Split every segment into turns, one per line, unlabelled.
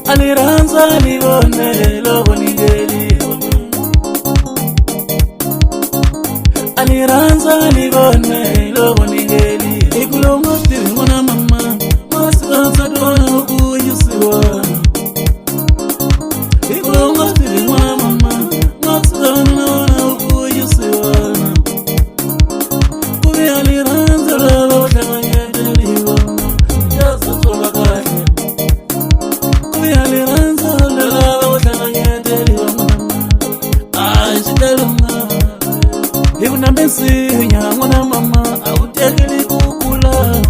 Aliranza libone lobo ningeli. Aliranza libone lobo ningeli. Ikulongo stiri mwana mama. Masiranza dona ukuyusiwa. Ikulongo stiri mwana mama. Masiranza dona ukuyusiwa. Kubi aliranza lobo shanganyeteliwa. Yasa soba kahle. Kubi aliranza lobo shanganyeteliwa. Shidalunga. Hivuna mbesi nyangwana mama autekeli kukula.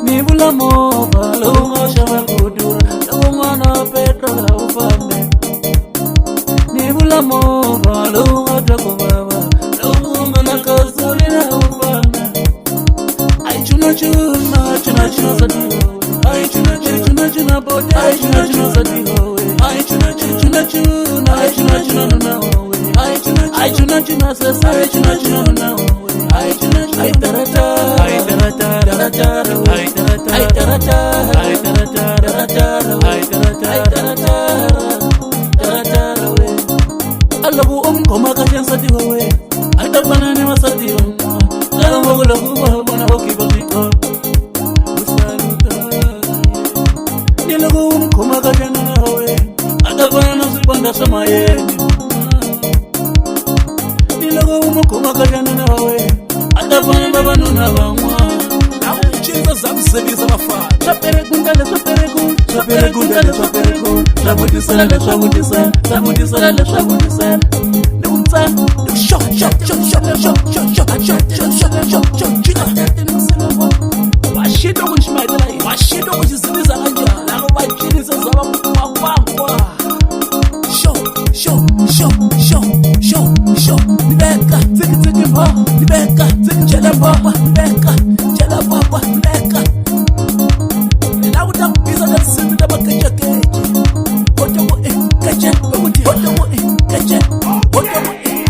Nibula moba lungo shama kudura. Lungona petrola ufame. Nibula moba lungo tako baba. Lungo na kasuli na ufame. Ay chuna chuna chuna chuna sadiho. Ay chuna chuna chuna bote. Ay chuna chuna sadiho. Ay chuna chuna chuna. Ay chuna chuna na we. Ay chuna chuna sasa. Ay chuna chuna na we. Ay chuna chuna. Ay tarata. Ay tarata. Tarata. Ay tarata. Ay tarata. Ay tarata. Tarata. Ay tarata. Ay tarata. Tarata we. Alabu koma kashansa diho we. Ay tapana ni masadi umma. Lalo mogolo kuwa bona okibotiko. Usaluta. Nilago koma kashana we. Atapana nasibanda samaye. Kuma kajana na we atapana baba nuna bamwa na ucheza za msebisa bafa sapere gundale sapere gun sapere gundale sapere gun sabudisa le sabudisa sabudisa le sabudisa ne unta sho sho sho sho sho sho sho sho sho sho chika tete msela washido kunshmaidela washido kuzizibiza kanja la wajinisa zaba kwa sho sho sho sho sho sho nibeka tiki tiki pa nibeka tiki chela papa nibeka chela papa nibeka na utakupiza na sisi kama keje keje otomo keje otomo keje otomo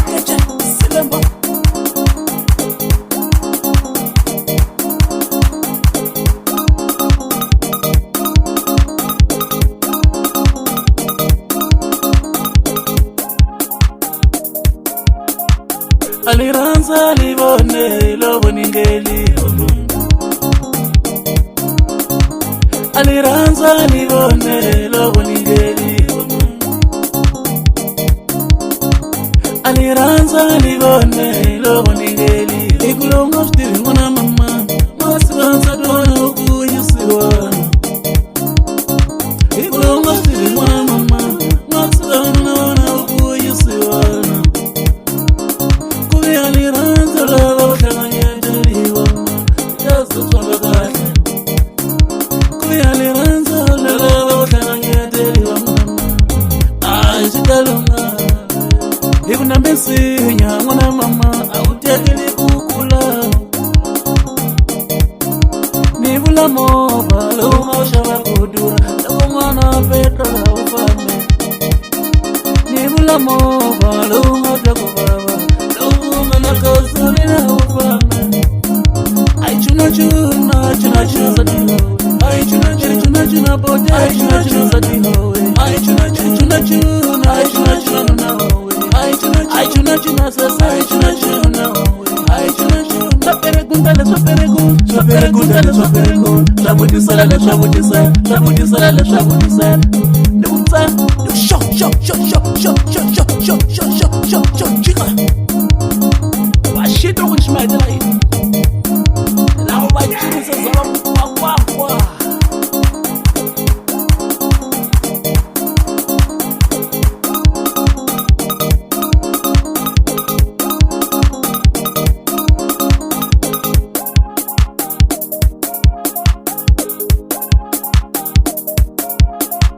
keje silemba Aliranza libone lobo ningeli. Aliranza libone lobo ningeli. Aliranza libone lobo ningeli. Ikulongo stiri mwana mama. Masiranza dona ukuyusiwa. Ikulongo stiri mwana mama. Masiranza dona ukuyusiwa. Aliranza lobo shanganyeteliwa. Yasa soba kahle. Kubi aliranza lobo shanganyeteliwa. Shidalunga. Hivuna mbesi nyangwana mama autekeli kukula. Nibula moba lungo shama kudura. Lungona petrola ufame. Nibula moba lungo tako baba. Ay chuna chuna chuna chuna sadiho. Ay chuna chuna chuna bote. Ay chuna chuna sadiho. Ay chuna chuna chuna. Ay chuna chuna na we. Ay chuna chuna sasa. Ay chuna chuna na we. Ay chuna chuna. Sapere gundale sapere gun. Sapere gundale sapere gun. Sabudisa le sabudisa. Sabudisa le sabudisa. Ne unta sho sho sho sho sho sho sho sho sho sho sho chika. Washido kunshmaidela la wajinisa zaba kwa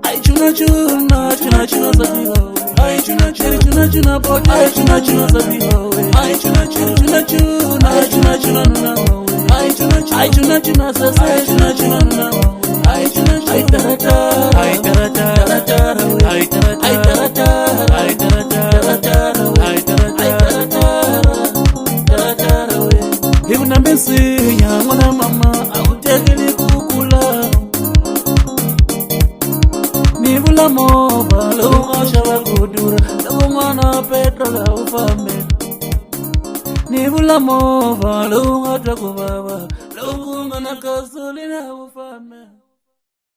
Ay chuna chuna chuna chuna sadiho. Ay chuna chuna chuna bote. Ay chuna chuna sadiho. Ay chuna chuna chuna. Ay chuna chuna na we. Ay chuna chuna sasa. Ay chuna chuna na we. Ay chuna chuna. Ay tarata. Ay tarata. Tarata we. Ay tarata. Ay tarata. Ay tarata. Tarata we. Ay tarata. Ay tarata. Tarata we. Hivuna mbesi nyangwana mama autekeli kukula. nivula movha lowu nga xava ku durha loko n'wana petrol a wu fambe nivula movha lowu nga twa ku vava lowu nga na gasoline a wu fambe